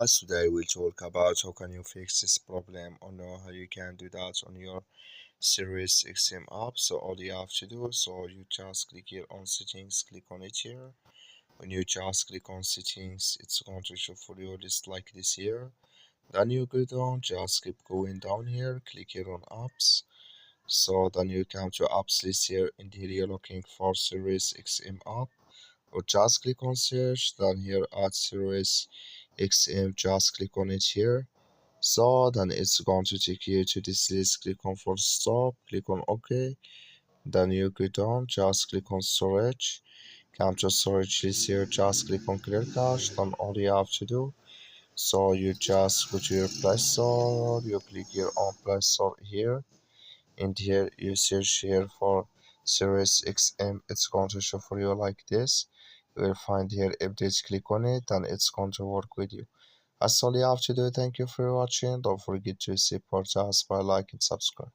Today we'll talk about how can you fix this problem or know how you can do that on your SiriusXM app. So all you have to do, so you just click here on settings, click on it here. When you just click on settings, it's going to show for you list like this here. Then you go down, just keep going down here, click here on apps. So then you come to apps list here, and here you're looking for SiriusXM app. Or just click on search, then here at SiriusXM, just click on it here. So then it's going to take you to this list. Click on for stop, click on OK. Then you go down, just click on storage. Come to storage list here, just click on clear cache. Then all you have to do, so you just go to your Play Store, you click here on Play Store here, and here you search here for SiriusXM. It's going to show for you like this. You will find here updates, click on it, and it's going to work with you. That's all you have to do. Thank you for watching. Don't forget to support us by like and subscribe.